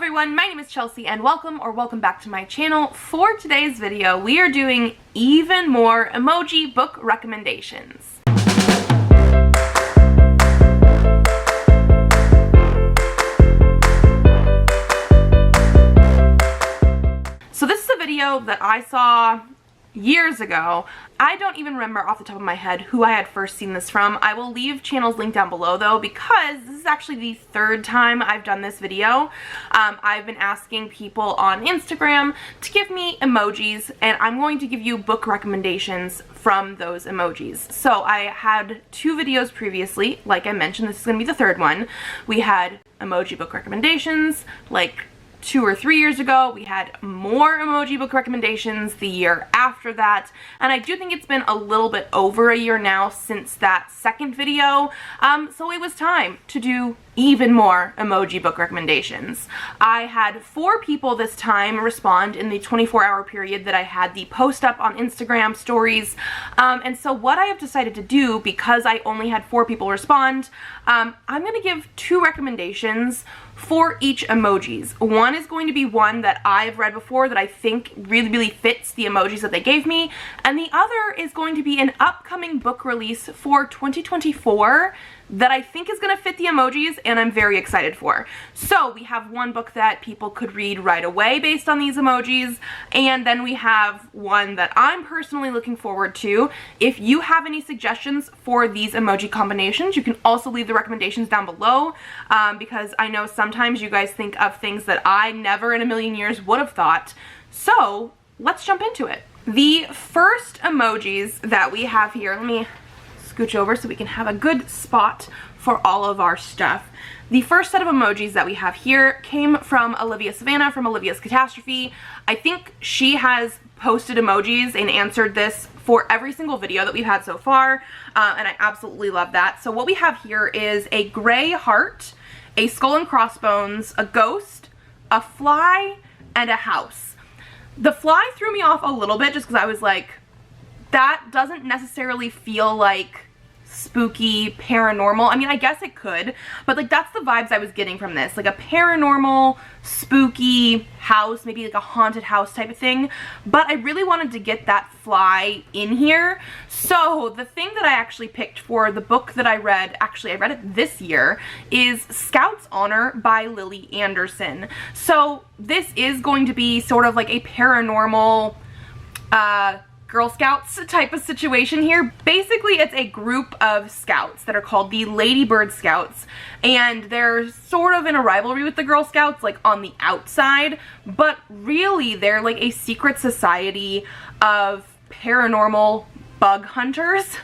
everyone, my name is Chelsea and welcome back to my channel. For today's video, we are doing even more emoji book recommendations. So this is a video that I saw years ago. I don't even remember off the top of my head who I had first seen this from. I will leave channels linked down below though, because this is actually the third time I've done this video. I've been asking people on Instagram to give me emojis, and I'm going to give you book recommendations from those emojis. So I had two videos previously, like I mentioned, this is going to be the third one. We had emoji book recommendations, like 2 or 3 years ago. We had more emoji book recommendations the year after that, and I do think it's been a little bit over a year now since that second video, so it was time to do even more emoji book recommendations. I had 4 people this time respond in the 24-hour period that I had the post up on Instagram stories, and so what I have decided to do, because I only had 4 people respond, I'm going to give 2 recommendations for each emojis. One is going to be one that I've read before that I think really fits the emojis that they gave me, and the other is going to be an upcoming book release for 2024 that I think is going to fit the emojis and I'm very excited for. So we have one book that people could read right away based on these emojis, and then we have one that I'm personally looking forward to. If you have any suggestions for these emoji combinations, you can also leave the recommendations down below, because I know sometimes you guys think of things that I never in a million years would have thought. So let's jump into it. The first emojis that we have here, let me scooch over so we can have a good spot for all of our stuff. The first set of emojis that we have here came from Olivia Savannah from Olivia's Catastrophe. I think she has posted emojis and answered this for every single video that we've had so far, and I absolutely love that. So what we have here is a gray heart, a skull and crossbones, a ghost, a fly, and a house. The fly threw me off a little bit just because I was like, that doesn't necessarily feel like spooky, paranormal. I mean, I guess it could, but like that's the vibes I was getting from this. Like a paranormal, spooky house, maybe like a haunted house type of thing. But I really wanted to get that fly in here. So the thing that I actually picked for the book that I read, actually I read it this year, is Scout's Honor by Lily Anderson. So this is going to be sort of like a paranormal, Girl Scouts type of situation here. Basically, it's a group of scouts that are called the Ladybird Scouts, and they're sort of in a rivalry with the Girl Scouts, like on the outside, but really they're like a secret society of paranormal bug hunters.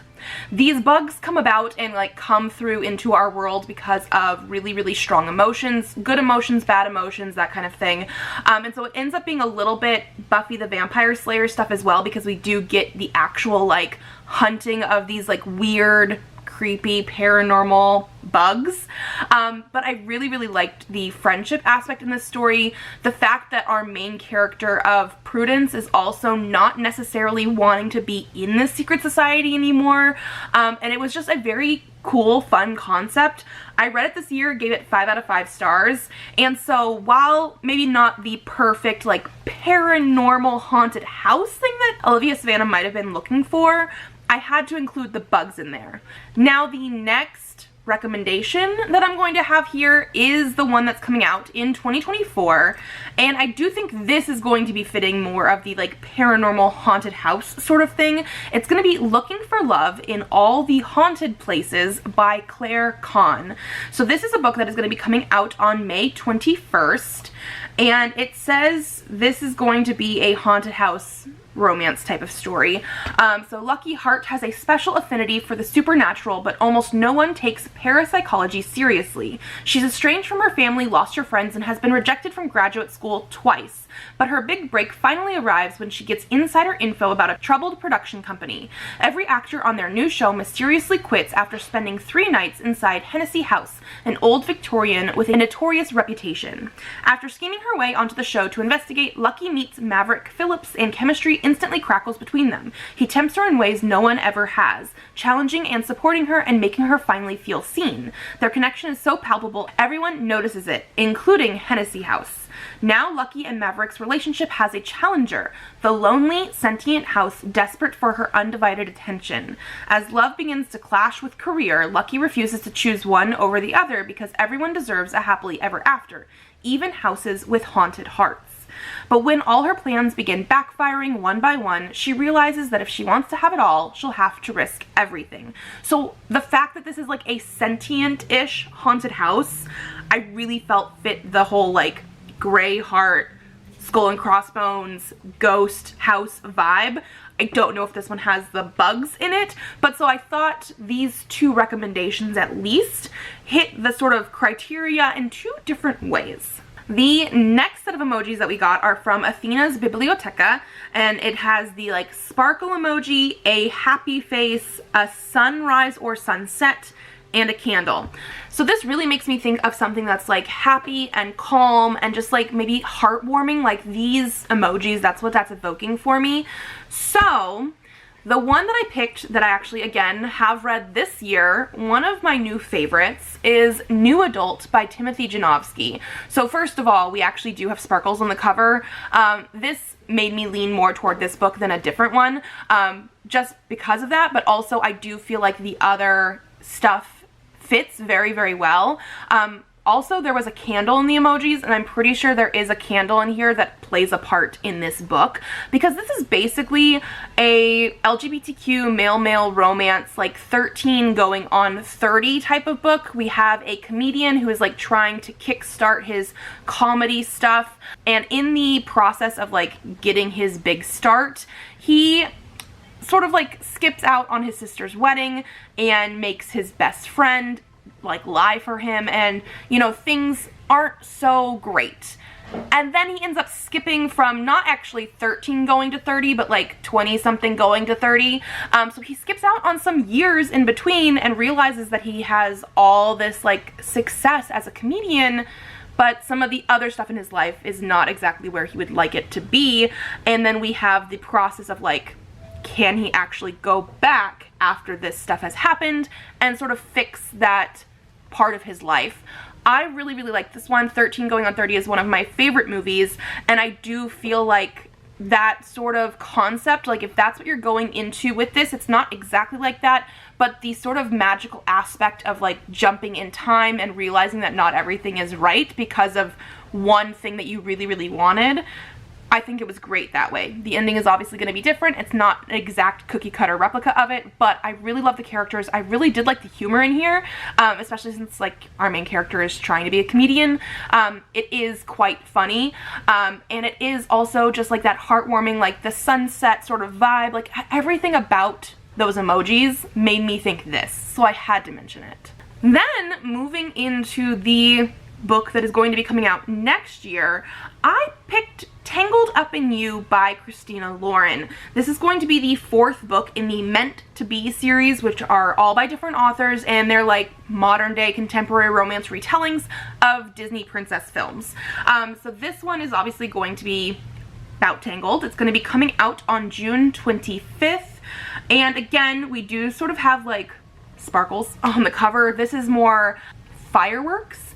These bugs come about and like come through into our world because of really strong emotions, good emotions, bad emotions, that kind of thing. And so it ends up being a little bit Buffy the Vampire Slayer stuff as well, because we do get the actual like hunting of these like weird, creepy, paranormal bugs. But I really liked the friendship aspect in this story. The fact that our main character of Prudence is also not necessarily wanting to be in this secret society anymore. And it was just a very cool, fun concept. I read it this year, gave it 5 out of 5 stars. And so while maybe not the perfect like paranormal haunted house thing that Olivia Savannah might have been looking for, I had to include the bugs in there. Now the next recommendation that I'm going to have here is the one that's coming out in 2024, and I do think this is going to be fitting more of the like paranormal haunted house sort of thing. It's going to be Looking for Love in All the Haunted Places by Claire Kahn. So this is a book that is going to be coming out on May 21st, and it says this is going to be a haunted house romance type of story. So Lucky Hart has a special affinity for the supernatural, but almost no one takes parapsychology seriously. She's estranged from her family, lost her friends, and has been rejected from graduate school twice. But her big break finally arrives when she gets insider info about a troubled production company. Every actor on their new show mysteriously quits after spending 3 nights inside Hennessy House, an old Victorian with a notorious reputation. After scheming her way onto the show to investigate, Lucky meets Maverick Phillips, and chemistry instantly crackles between them. He tempts her in ways no one ever has, challenging and supporting her and making her finally feel seen. Their connection is so palpable, everyone notices it, including Hennessy House. Now Lucky and Maverick's relationship has a challenger, the lonely, sentient house desperate for her undivided attention. As love begins to clash with career, Lucky refuses to choose one over the other because everyone deserves a happily ever after, even houses with haunted hearts. But when all her plans begin backfiring one by one, she realizes that if she wants to have it all, she'll have to risk everything. So the fact that this is like a sentient-ish haunted house, I really felt fit the whole like gray heart, skull and crossbones, ghost house vibe. I don't know if this one has the bugs in it, but so I thought these two recommendations at least hit the sort of criteria in two different ways. The next set of emojis that we got are from Athena's Biblioteca, and it has the like sparkle emoji, a happy face, a sunrise or sunset, and a candle. So this really makes me think of something that's like happy and calm and just like maybe heartwarming, like these emojis, that's what that's evoking for me. So the one that I picked that I actually, again, have read this year, one of my new favorites, is New Adult by Timothy Janowski. So first of all, we actually do have sparkles on the cover. This made me lean more toward this book than a different one, just because of that, but also I do feel like the other stuff fits very, very well. Also, there was a candle in the emojis, and I'm pretty sure there is a candle in here that plays a part in this book, because this is basically a LGBTQ male-male romance, like 13 going on 30 type of book. We have a comedian who is like trying to kickstart his comedy stuff, and in the process of like getting his big start, he sort of like skips out on his sister's wedding and makes his best friend like lie for him, and you know, things aren't so great. And then he ends up skipping from not actually 13 going to 30, but like 20 something going to 30. So he skips out on some years in between and realizes that he has all this like success as a comedian, but some of the other stuff in his life is not exactly where he would like it to be. And then we have the process of like, can he actually go back after this stuff has happened and sort of fix that part of his life. I really, really like this one. 13 Going on 30 is one of my favorite movies, and I do feel like that sort of concept, like if that's what you're going into with this, it's not exactly like that, but the sort of magical aspect of like jumping in time and realizing that not everything is right because of one thing that you really, really wanted. I think it was great that way. The ending is obviously going to be different. It's not an exact cookie cutter replica of it, but I really love the characters. I really did like the humor in here, especially since like our main character is trying to be a comedian. It is quite funny, and it is also just like that heartwarming, like the sunset sort of vibe. Like everything about those emojis made me think this, so I had to mention it. Then moving into the book that is going to be coming out next year, I picked Tangled Up in You by Christina Lauren. This is going to be the fourth book in the Meant to Be series, which are all by different authors, and they're like modern day contemporary romance retellings of Disney princess films. So this one is obviously going to be about Tangled. It's going to be coming out on June 25th, and again, we do sort of have like sparkles on the cover. This is more fireworks,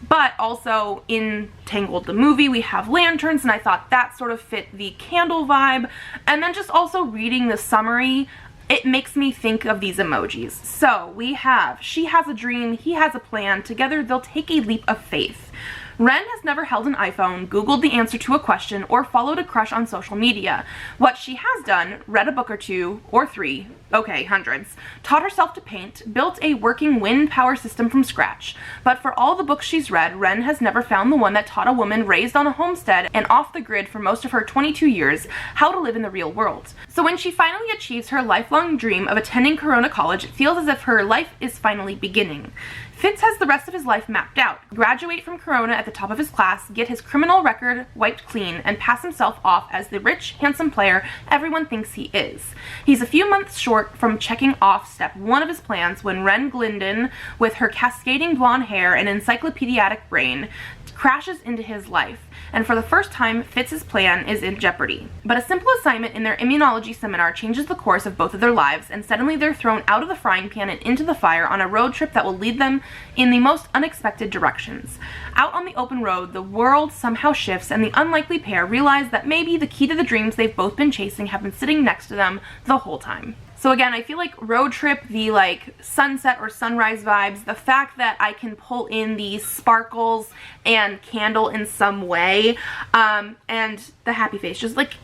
but also in Tangled the movie we have lanterns, and I thought that sort of fit the candle vibe. And then just also reading the summary, it makes me think of these emojis. So we have, she has a dream, he has a plan, together they'll take a leap of faith. Ren has never held an iPhone, Googled the answer to a question, or followed a crush on social media. What she has done, read a book or two, or three, okay, hundreds, taught herself to paint, built a working wind power system from scratch. But for all the books she's read, Ren has never found the one that taught a woman raised on a homestead and off the grid for most of her 22 years how to live in the real world. So when she finally achieves her lifelong dream of attending Corona College, it feels as if her life is finally beginning. Fitz has the rest of his life mapped out, graduate from Corona at the top of his class, get his criminal record wiped clean, and pass himself off as the rich, handsome player everyone thinks he is. He's a few months short from checking off step one of his plans when Ren Glendon, with her cascading blonde hair and encyclopedic brain, crashes into his life. and for the first time, Fitz's plan is in jeopardy. But a simple assignment in their immunology seminar changes the course of both of their lives, and suddenly they're thrown out of the frying pan and into the fire on a road trip that will lead them in the most unexpected directions. Out on the open road, the world somehow shifts, and the unlikely pair realize that maybe the key to the dreams they've both been chasing have been sitting next to them the whole time. So again, I feel like road trip, the like sunset or sunrise vibes, the fact that I can pull in the sparkles and candle in some way, and the happy face, just like,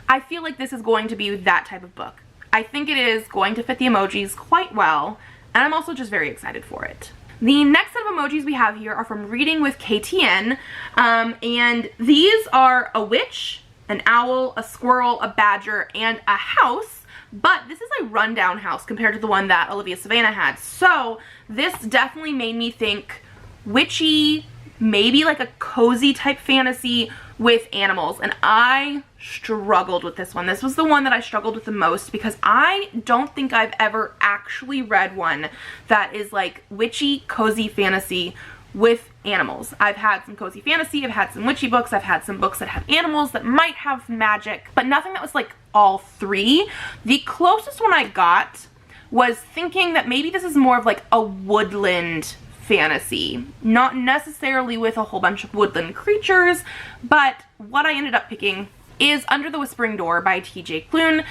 I feel like this is going to be that type of book. I think it is going to fit the emojis quite well, and I'm also just very excited for it. The next set of emojis we have here are from Reading with KTN, and these are a witch, an owl, a squirrel, a badger, and a house. But this is a rundown house compared to the one that Olivia Savannah had. So this definitely made me think witchy, maybe like a cozy type fantasy with animals. And I struggled with this one. This was the one that I struggled with the most because I don't think I've ever actually read one that is like witchy, cozy fantasy with animals. I've had some cozy fantasy, I've had some witchy books, I've had some books that have animals that might have magic, but nothing that was like all three. The closest one I got was thinking that maybe this is more of like a woodland fantasy, not necessarily with a whole bunch of woodland creatures, but what I ended up picking is Under the Whispering Door by TJ Klune,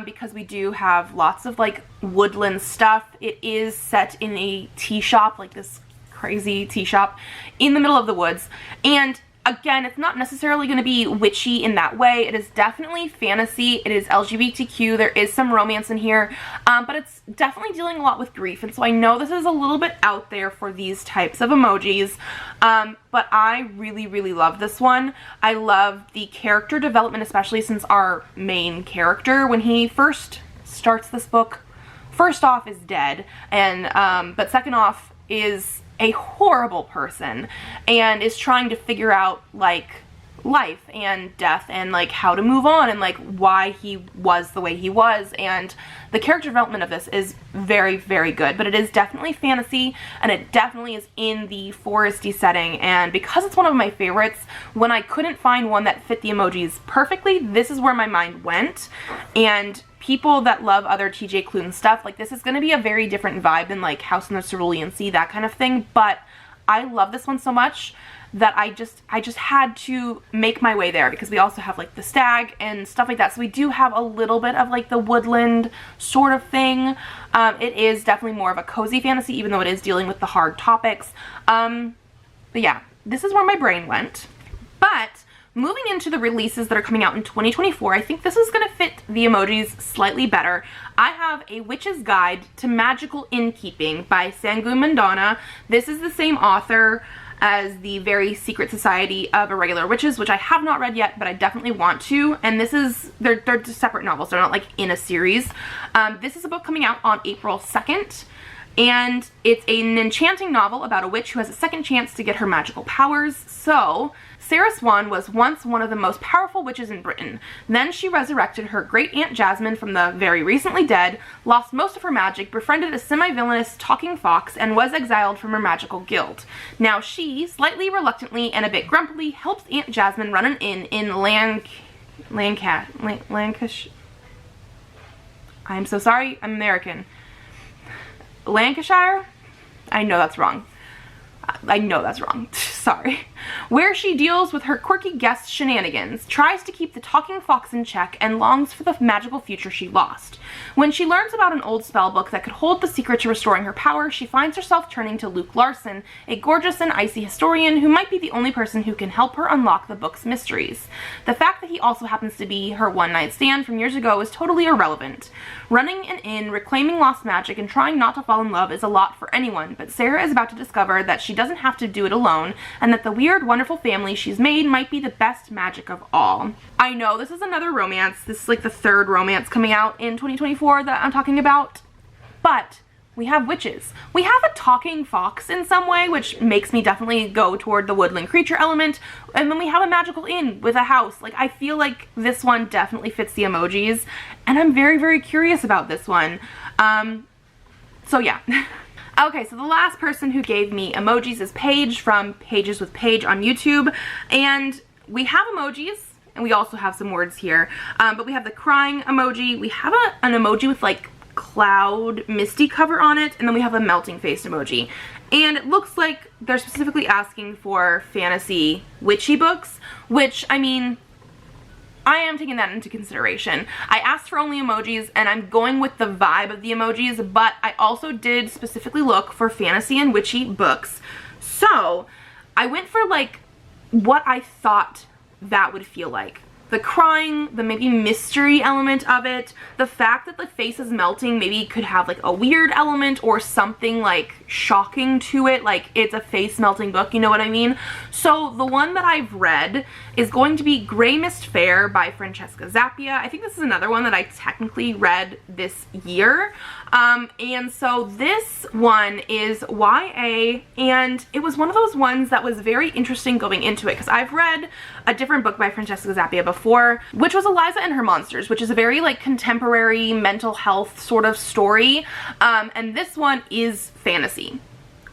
because we do have lots of like woodland stuff. It is set in a tea shop, like this crazy tea shop in the middle of the woods, and again, it's not necessarily going to be witchy in that way. It is definitely fantasy, it is LGBTQ, there is some romance in here, but it's definitely dealing a lot with grief, and so I know this is a little bit out there for these types of emojis, but I really love this one. I love the character development, especially since our main character, when he first starts this book, first off is dead, and but second off is a horrible person and is trying to figure out like life and death and like how to move on and like why he was the way he was, and the character development of this is very good, but it is definitely fantasy and it definitely is in the foresty setting, and because it's one of my favorites, when I couldn't find one that fit the emojis perfectly, this is where my mind went. And people that love other TJ Klune stuff, like this is going to be a very different vibe than like House in the Cerulean Sea, that kind of thing, but I love this one so much that I just had to make my way there, because we also have like the stag and stuff like that, so we do have a little bit of like the woodland sort of thing. It is definitely more of a cozy fantasy, even though it is dealing with the hard topics, but yeah, this is where my brain went. But moving into the releases that are coming out in 2024, I think this is going to fit the emojis slightly better. I have A Witch's Guide to Magical Innkeeping by Sangu Mandana. This is the same author as the Very Secret Society of Irregular Witches, which I have not read yet, but I definitely want to. And this is, they're just separate novels, they're not like in a series. This is a book coming out on April 2nd. And it's an enchanting novel about a witch who has a second chance to get her magical powers. So, Sarah Swan was once one of the most powerful witches in Britain. Then she resurrected her great Aunt Jasmine from the very recently dead, lost most of her magic, befriended a semi-villainous talking fox, and was exiled from her magical guild. Now she, slightly reluctantly and a bit grumpily, helps Aunt Jasmine run an inn in Lancashire. I'm so sorry, I'm American. Lancashire? I know that's wrong. Sorry. Where she deals with her quirky guest shenanigans, tries to keep the talking fox in check, and longs for the magical future she lost. When she learns about an old spell book that could hold the secret to restoring her power, she finds herself turning to Luke Larson, a gorgeous and icy historian who might be the only person who can help her unlock the book's mysteries. The fact that he also happens to be her one-night stand from years ago is totally irrelevant. Running an inn, reclaiming lost magic, and trying not to fall in love is a lot for anyone, but Sarah is about to discover that she doesn't have to do it alone, and that the weird, wonderful family she's made might be the best magic of all. I know this is another romance. This is like the third romance coming out in 2024 that I'm talking about, but we have witches. We have a talking fox in some way, which makes me definitely go toward the woodland creature element, and then we have a magical inn with a house. Like, I feel like this one definitely fits the emojis, and I'm very curious about this one. So yeah. Okay, so the last person who gave me emojis is Paige from Pages with Paige on YouTube, and we have emojis, and we also have some words here, but we have the crying emoji, we have an emoji with like cloud misty cover on it, and then we have a melting face emoji. And it looks like they're specifically asking for fantasy witchy books, which, I mean, I am taking that into consideration. I asked for only emojis, and I'm going with the vibe of the emojis, but I also did specifically look for fantasy and witchy books. So I went for like what I thought that would feel like. The crying, the maybe mystery element of it, the fact that the face is melting maybe could have like a weird element or something like shocking to it, like it's a face melting book, you know what I mean? So the one that I've read is going to be Greymist Fair by Francesca Zappia. I think this is another one that I technically read this year. And so this one is YA, and it was one of those ones that was very interesting going into it, because I've read a different book by Francesca Zappia before, which was Eliza and Her Monsters, which is a very like contemporary mental health sort of story, and this one is fantasy.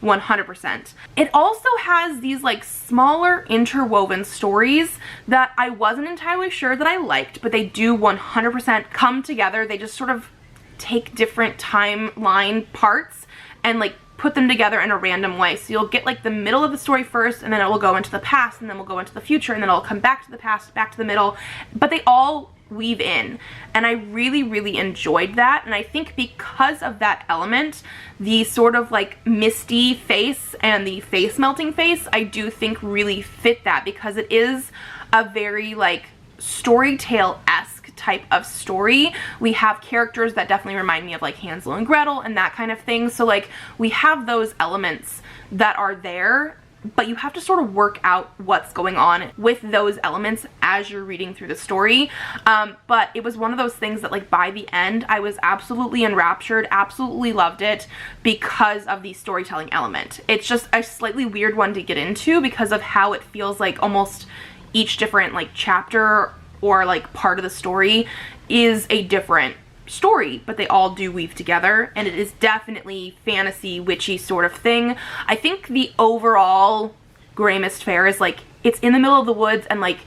100%. It also has these like smaller interwoven stories that I wasn't entirely sure that I liked, but they do 100% come together. They just sort of take different timeline parts and like put them together in a random way. So you'll get like the middle of the story first, and then it will go into the past, and then we'll go into the future, and then it'll come back to the past, back to the middle, but they all weave in, and I really enjoyed that. And I think because of that element, the sort of like misty face and the face melting face, I do think really fit that, because it is a very like storytale-esque type of story. We have characters that definitely remind me of like Hansel and Gretel and that kind of thing, so like we have those elements that are there, but you have to sort of work out what's going on with those elements as you're reading through the story. But it was one of those things that like by the end I was absolutely enraptured, absolutely loved it because of the storytelling element. It's just a slightly weird one to get into because of how it feels like almost each different like chapter or like part of the story is a different story, but they all do weave together, and it is definitely fantasy witchy sort of thing. I think the overall Greymist Fair is like, it's in the middle of the woods, and like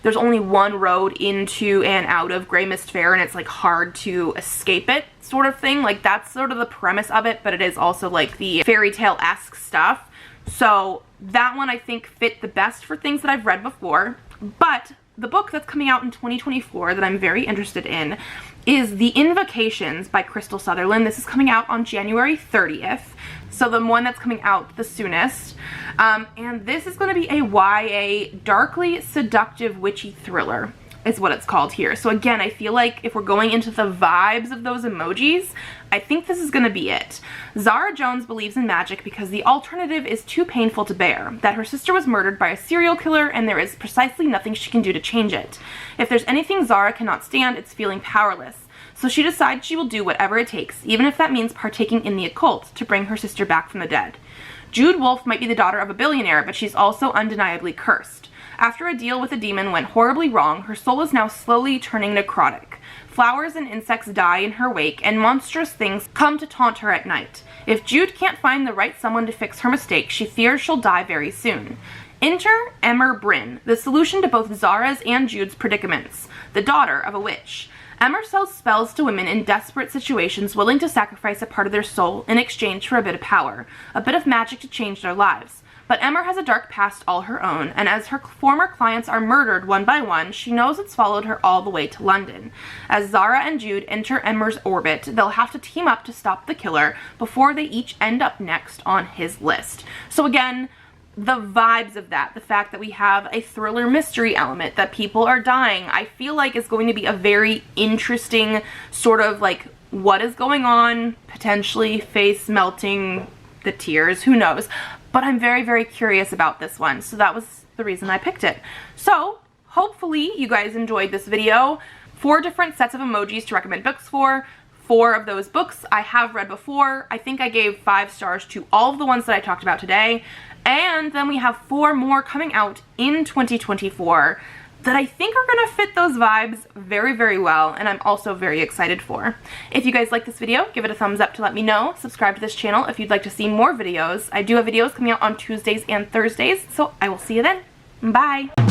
there's only one road into and out of Greymist Fair, and it's like hard to escape it sort of thing. Like that's sort of the premise of it, but it is also like the fairy tale-esque stuff. So that one I think fit the best for things that I've read before. But the book that's coming out in 2024 that I'm very interested in is The Invocations by Crystal Sutherland. This is coming out on January 30th, so the one that's coming out the soonest. And this is going to be a YA darkly seductive witchy thriller is what it's called here. So again, I feel like if we're going into the vibes of those emojis, I think this is going to be it. Zara Jones believes in magic because the alternative is too painful to bear, that her sister was murdered by a serial killer and there is precisely nothing she can do to change it. If there's anything Zara cannot stand, it's feeling powerless. So she decides she will do whatever it takes, even if that means partaking in the occult, to bring her sister back from the dead. Jude Wolfe might be the daughter of a billionaire, but she's also undeniably cursed. After a deal with a demon went horribly wrong, her soul is now slowly turning necrotic. Flowers and insects die in her wake, and monstrous things come to taunt her at night. If Jude can't find the right someone to fix her mistake, she fears she'll die very soon. Enter Emmer Bryn, the solution to both Zara's and Jude's predicaments, the daughter of a witch. Emmer sells spells to women in desperate situations willing to sacrifice a part of their soul in exchange for a bit of power, a bit of magic to change their lives. But Emmer has a dark past all her own, and as her former clients are murdered one by one, she knows it's followed her all the way to London. As Zara and Jude enter Emmer's orbit, they'll have to team up to stop the killer before they each end up next on his list. So again, the vibes of that, the fact that we have a thriller mystery element, that people are dying, I feel like is going to be a very interesting sort of like what is going on, potentially face melting, the tears, who knows. But I'm very curious about this one, so that was the reason I picked it. So hopefully you guys enjoyed this video. 4 different sets of emojis to recommend books for. 4 of those books I have read before. I think I gave 5 stars to all of the ones that I talked about today. And then we have 4 more coming out in 2024 that I think are going to fit those vibes very well, and I'm also very excited for. If you guys like this video, give it a thumbs up to let me know. Subscribe to this channel if you'd like to see more videos. I do have videos coming out on Tuesdays and Thursdays, so I will see you then. Bye!